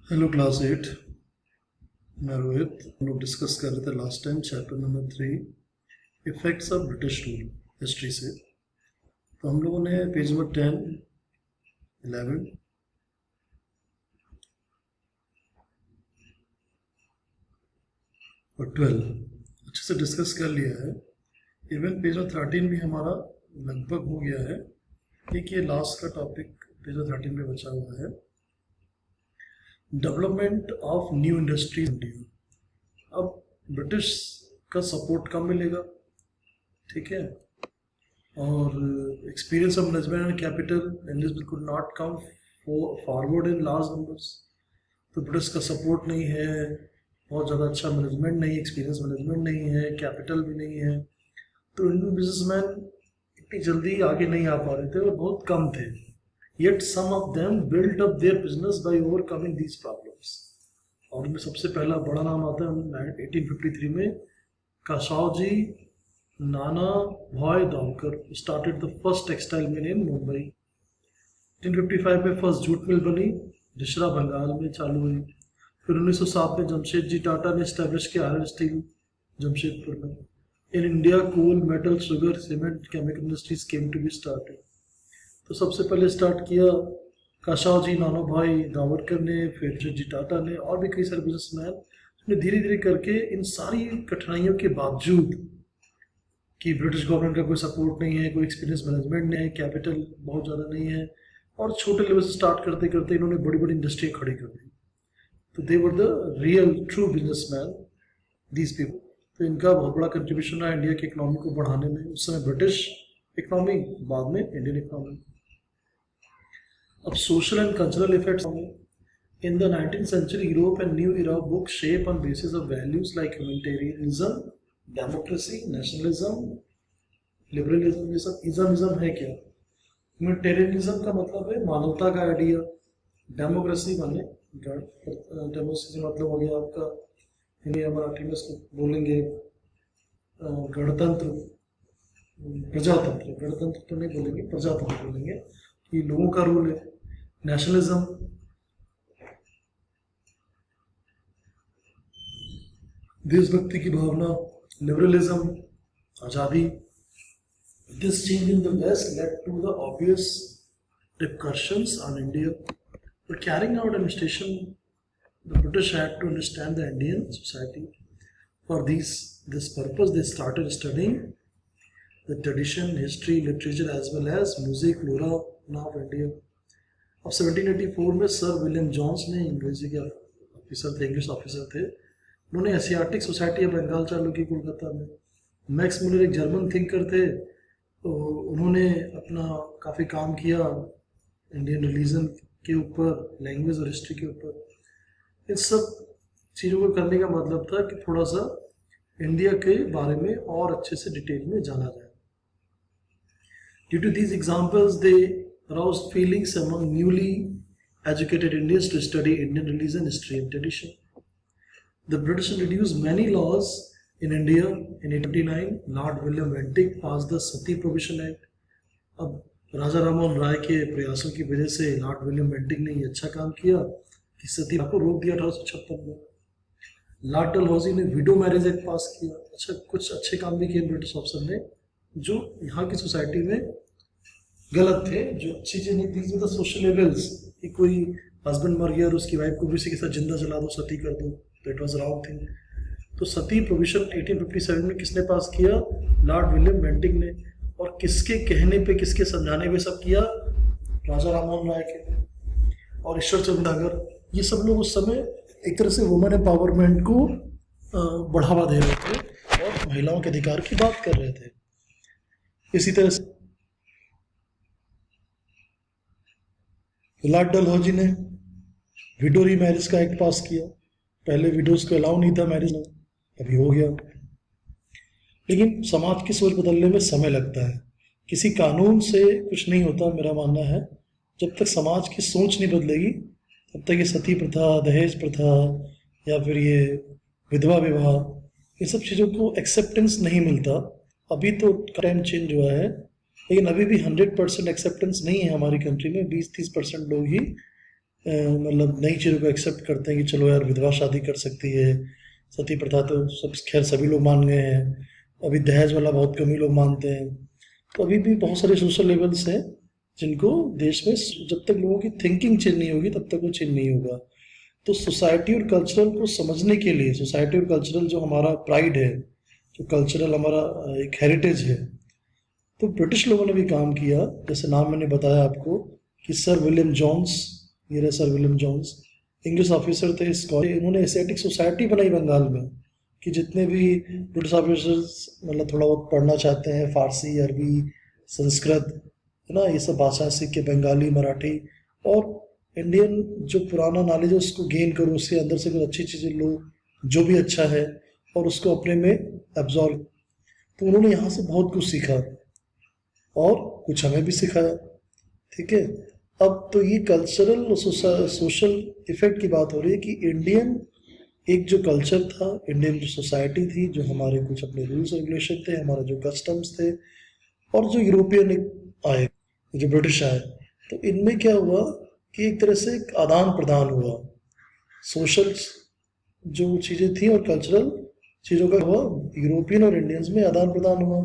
Hello class 8। मैं रोहित। हम लोग डिस्कस कर रहे थे last time chapter number 3 effects of British rule history से। तो हम लोगों ने पेज नंबर 10, 11 और 12 अच्छे से डिस्कस कर लिया है। इवन पेज नंबर 13 भी हमारा लगभग हो गया है। एक ये लास्ट का टॉपिक पेज नंबर 13 पे बचा हुआ है, development of new industries India. अब ब्रिटिश का सपोर्ट कम मिलेगा, ठीक है, और experience of management and capital industry could not come forward in large numbers. तो ब्रिटिश का सपोर्ट नहीं है, बहुत ज़्यादा अच्छा मैनेजमेंट नहीं, एक्सपीरियंस मैनेजमेंट नहीं है, कैपिटल भी नहीं है। तो इंडियन बिजनेसमैन इतनी जल्दी आगे नहीं आ पा रहे थे और बहुत कम थे। Yet some of them built up their business by overcoming these problems. और उनमें सबसे पहला बड़ा नाम आता है 1853 में Cowasji Nanabhai Davar started the first textile mill in Mumbai. 1855 में फर्स्ट जूट मिल बनी, दूसरा बंगाल में चालू हुई। फिर 1907 में जमशेद जी टाटा ने स्टैब्लिश किया आयरन स्टील जमशेदपुर में। In India coal, metal, sugar, cement, chemical industries came to be started. तो सबसे पहले स्टार्ट किया काशाओ जी नानो भाई दावरकर ने, फिर जी टाटा ने, और भी कई सारे बिजनेसमैन। धीरे धीरे करके इन सारी कठिनाइयों के बावजूद कि ब्रिटिश गवर्नमेंट का कोई सपोर्ट नहीं है, कोई एक्सपीरियंस मैनेजमेंट नहीं है, कैपिटल बहुत ज़्यादा नहीं है, और छोटे लेवल से स्टार्ट करते करते इन्होंने बड़ी बड़ी इंडस्ट्री खड़ी कर दी। तो they were the real true businessman these people. तो इनका बहुत बड़ा कंट्रीब्यूशन रहा इंडिया की इकोनॉमी को बढ़ाने में। उस समय ब्रिटिश इकोनॉमी, बाद में इंडियन इकोनॉमी। अब social and cultural effects in the 19th century, Europe and New Era book shape on basis of values like humanitarianism, democracy, nationalism, liberalism। ये सब इज्म है क्या? ह्यूमैनिटेरियनिज्म का मतलब है मानवता का आइडिया, डेमोक्रेसी माने डेमोक्रेसी मतलब हो गया आपका हिंदी या मराठी में इसको बोलेंगे गणतंत्र, प्रजातंत्र। गणतंत्र तो नहीं बोलेंगे, प्रजातंत्र बोलेंगे कि लोगों का रूल है। नेशनलिज्म, देशभक्ति की भावना। लिबरलिज्म, आजादी। This change in the west led to the obvious repercussions on India. For carrying out administration, the British had to understand the Indian society. For this purpose, they started studying the tradition, history, literature as well as music, flora of India. अब 1784 में sir William Jones ने, अंग्रेजी के officer थे, English officer थे, उन्होंने Asiatic society of Bengal चालू की कोलकाता में। मैक्स मुलर एक जर्मन थिंकर थे, तो उन्होंने अपना काफ़ी काम किया इंडियन रिलीजन के ऊपर, लैंग्वेज और हिस्ट्री के ऊपर। इन सब चीज़ों को करने का मतलब था कि थोड़ा सा इंडिया के बारे में और अच्छे से डिटेल में जाना जाए। Due to these examples, they aroused feelings among newly educated Indians to study Indian religion, history and tradition. The British introduced many laws in India. In 1889, Lord William Bentinck passed the Sati Prohibition Act. अब राजा राममोहन राय के प्रयासों की वजह से Lord William Bentinck ने ये अच्छा काम किया कि सती को रोक दिया 1856 में। लॉर्ड डलहौजी ने विडो मैरिज एक्ट पास किया। अच्छा, कुछ अच्छे काम भी किए ब्रिटिश ऑफिसर ने जो यहाँ की सोसाइटी में गलत थे, जो अच्छी चीज़ नहीं थी। मतलब सोशल लेवल्स कि कोई हस्बैंड मर गया और उसकी वाइफ को भी उसी के साथ जिंदा जला दो, सती कर दो, तो इट वॉज रॉन्ग थिंग। तो सती प्रोविजन 1857 में किसने पास किया? लॉर्ड विलियम बेंटिंक ने। और किसके कहने पे, किसके समझाने पे सब किया? राजा राममोहन राय के और ईश्वर चंद्र नागर। ये सब लोग उस समय एक तरह से वुमेन एम्पावरमेंट को बढ़ावा दे रहे थे और महिलाओं के अधिकार की बात कर रहे थे। इसी तरह से लॉर्ड डलहौजी ने विडो री मैरिज का एक्ट पास किया। पहले विडोज को अलाउ नहीं था मैरिज, अभी हो गया। लेकिन समाज की सोच बदलने में समय लगता है, किसी कानून से कुछ नहीं होता। मेरा मानना है जब तक समाज की सोच नहीं बदलेगी तब तक ये सती प्रथा, दहेज प्रथा या फिर ये विधवा विवाह, ये सब चीज़ों को एक्सेप्टेंस नहीं मिलता। अभी तो टाइम चेंज हुआ है, लेकिन अभी भी 100% एक्सेप्टेंस नहीं है हमारी कंट्री में। 20-30% लोग ही मतलब नई चीज़ों को एक्सेप्ट करते हैं कि चलो यार विधवा शादी कर सकती है, सती प्रथा तो सब खैर सभी लोग मान गए हैं, अभी दहेज वाला बहुत कम ही लोग मानते हैं। तो अभी भी बहुत सारे सोशल लेवल्स हैं जिनको देश में जब तक लोगों की थिंकिंग चेंज नहीं होगी तब तक वो चेंज नहीं होगा। तो सोसाइटी और कल्चरल को समझने के लिए, सोसाइटी और कल्चरल जो हमारा प्राइड है, जो कल्चरल हमारा एक हेरिटेज है, तो ब्रिटिश लोगों ने भी काम किया। जैसे नाम मैंने बताया आपको कि सर विलियम जॉन्स, ये रहे sir William Jones, English officer थे, स्कॉलर, इन्होंने एशियाटिक सोसाइटी बनाई बंगाल में कि जितने भी ब्रिटिश ऑफिसर्स मतलब थोड़ा बहुत पढ़ना चाहते हैं, फारसी, अरबी, संस्कृत, है ना, ये सब भाषा सीख के, बंगाली, मराठी, और इंडियन जो पुराना नॉलेज है उसको गेन करो, उसके अंदर से कुछ अच्छी चीज़ें लो जो भी अच्छा है और उसको अपने में एब्जॉर्व। तो उन्होंने यहाँ से बहुत कुछ सीखा और कुछ हमें भी सिखाया। ठीक है, अब तो ये कल्चरल और सोशल इफेक्ट की बात हो रही है कि इंडियन एक जो कल्चर था, इंडियन जो सोसाइटी थी, जो हमारे कुछ अपने रूल्स रेगुलेशन थे, हमारे जो कस्टम्स थे, और जो यूरोपियन आए, जो ब्रिटिश आए, तो इनमें क्या हुआ कि एक तरह से एक आदान प्रदान हुआ। सोशल जो चीज़ें थी और कल्चरल चीज़ों का हुआ, यूरोपियन और इंडियंस में आदान प्रदान हुआ।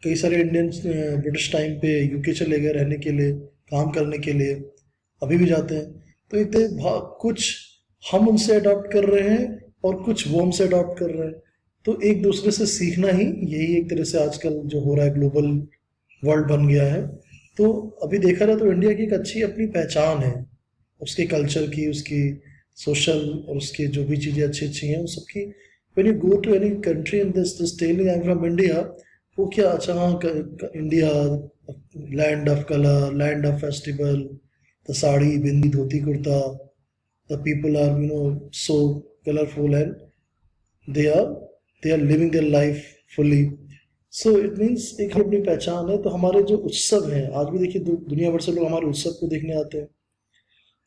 कई सारे इंडियंस ब्रिटिश टाइम पे यूके चले गए रहने के लिए, काम करने के लिए, अभी भी जाते हैं। तो एक कुछ हम उनसे अडॉप्ट कर रहे हैं और कुछ वो हमसे अडॉप्ट कर रहे हैं। तो एक दूसरे से सीखना ही, यही एक तरह से आजकल जो हो रहा है, ग्लोबल वर्ल्ड बन गया है। तो अभी देखा जाए तो इंडिया की एक अच्छी अपनी पहचान है, उसके कल्चर की, उसकी सोशल और उसके जो भी चीज़ें अच्छी अच्छी हैं उन सबकी। When you go to any country in this telling I am from India, वो क्या, अच्छा हाँ, India land of colour, land of festival, the sari, bindi, dhoti, kurta, the people are so colorful and they are living their life fully. So it means एक अपनी पहचान है। तो हमारे जो उत्सव हैं, आज भी देखिए दुनिया भर से लोग हमारे उत्सव को देखने आते हैं।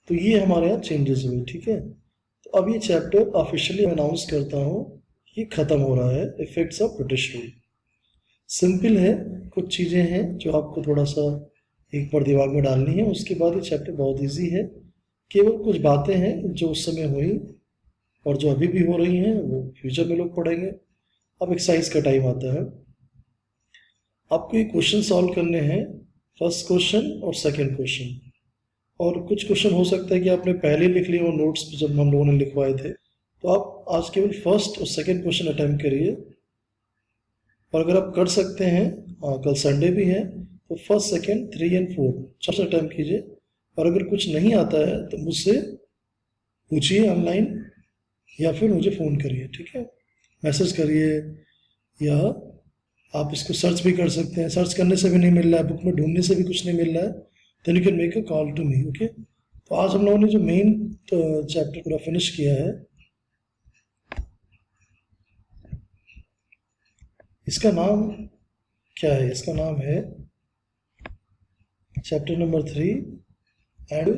तो ये हमारे यहाँ चेंजेस हुए। ठीक है, तो अब ये चैप्टर ऑफिशियली अनाउंस करता हूँ, ये खत्म हो रहा है, effects of British rule. Simple है, कुछ चीज़ें हैं जो आपको थोड़ा सा एक बार दिमाग में डालनी है, उसके बाद ये चैप्टर बहुत ईजी है। केवल कुछ बातें हैं जो उस समय हुई और जो अभी भी हो रही हैं वो फ्यूचर में लोग पढ़ेंगे। अब एक्सरसाइज का टाइम आता है, आपको ये क्वेश्चन सॉल्व करने हैं, फर्स्ट क्वेश्चन और सेकंड क्वेश्चन। और कुछ क्वेश्चन हो सकता है कि आपने पहले लिख लिए वो नोट्स जब हम लोगों ने लिखवाए थे, तो आप आज केवल फर्स्ट और सेकंड क्वेश्चन अटेम्प्ट करिए। और अगर आप कर सकते हैं, कल संडे भी है, तो फर्स्ट, सेकंड, 3 और 4 चार अटेम्प्ट कीजिए। और अगर कुछ नहीं आता है तो मुझसे पूछिए ऑनलाइन या फिर मुझे फ़ोन करिए। ठीक है, मैसेज करिए, या आप इसको सर्च भी कर सकते हैं। सर्च करने से भी नहीं मिल रहा है, बुक में ढूंढने से भी कुछ नहीं मिल रहा है, then you can make a call to me. Okay, तो आज हम लोगों ने जो मेन चैप्टर पूरा फिनिश किया है, इसका नाम क्या है? इसका नाम है chapter number 3 and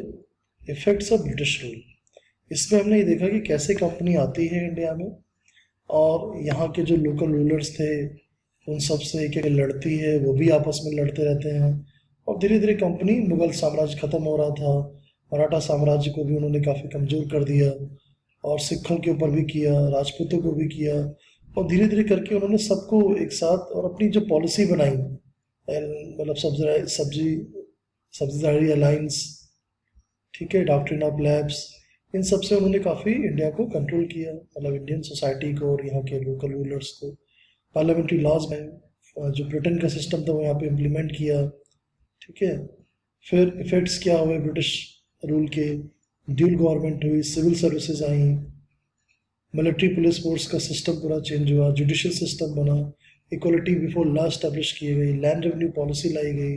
effects of British rule. इसमें हमने ये देखा कि कैसे कंपनी आती है इंडिया में और यहाँ के जो लोकल रूलर्स थे उन सब से एक लड़ती है, वो भी आपस में लड़ते रहते हैं। और धीरे धीरे कंपनी, मुगल साम्राज्य खत्म हो रहा था, मराठा साम्राज्य को भी उन्होंने काफ़ी कमज़ोर कर दिया और सिखों के ऊपर भी किया, राजपूतों को भी किया, और धीरे धीरे करके उन्होंने सबको एक साथ, और अपनी जो पॉलिसी बनाई, मतलब सब्सिडारी अलायंस, ठीक है, डॉक्ट्रिन ऑफ लैब्स, इन सब से उन्होंने काफ़ी इंडिया को कंट्रोल किया, मतलब इंडियन सोसाइटी को और यहाँ के लोकल रूलर्स को। पार्लियामेंट्री लॉज में जो ब्रिटेन का सिस्टम था वो यहाँ पे इम्प्लीमेंट किया। ठीक है, फिर इफेक्ट्स क्या हुए ब्रिटिश रूल के? ड्यूल गवर्नमेंट हुई, सिविल सर्विसेज आई, मिलिट्री पुलिस फोर्स का सिस्टम पूरा चेंज हुआ, जुडिशियल सिस्टम बना, इक्वलिटी बिफोर लॉ एस्टेब्लिश की गई, लैंड रेवेन्यू पॉलिसी लाई गई,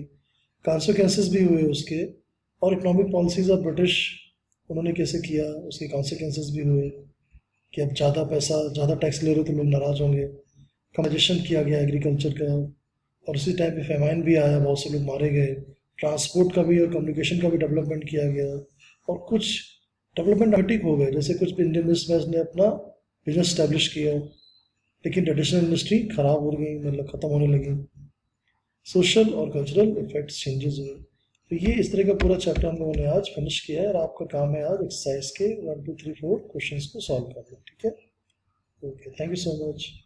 कॉन्सिक्वेंसेस भी हुए उसके, और इकोनॉमिक पॉलिसीज ऑफ ब्रिटिश उन्होंने कैसे किया, उसके कॉन्सिक्वेंसेस भी हुए कि अब ज़्यादा पैसा, ज़्यादा टैक्स ले रहे हो तो लोग नाराज़ होंगे। कम्युनाइजेशन किया गया एग्रीकल्चर का, और उसी टाइम पे फेमाइन भी आया, बहुत से लोग मारे गए। ट्रांसपोर्ट का भी और कम्युनिकेशन का भी डेवलपमेंट किया गया, और कुछ डेवलपमेंट हटिक हो गए, जैसे कुछ इंडियन बिजनेसमैन ने अपना बिजनेस स्टैब्लिश किया, लेकिन ट्रेडिशनल इंडस्ट्री खराब हो गई, मतलब ख़त्म होने लगी। सोशल और कल्चरल इफेक्ट्स चेंजेस हुए। तो ये इस तरह का पूरा चैप्टर हम लोगों ने आज फिनिश किया है और आपका काम है आज एक्सरसाइज के 1 2 3 4 क्वेश्चंस को सॉल्व करना, ठीक है। Okay, thank you so much.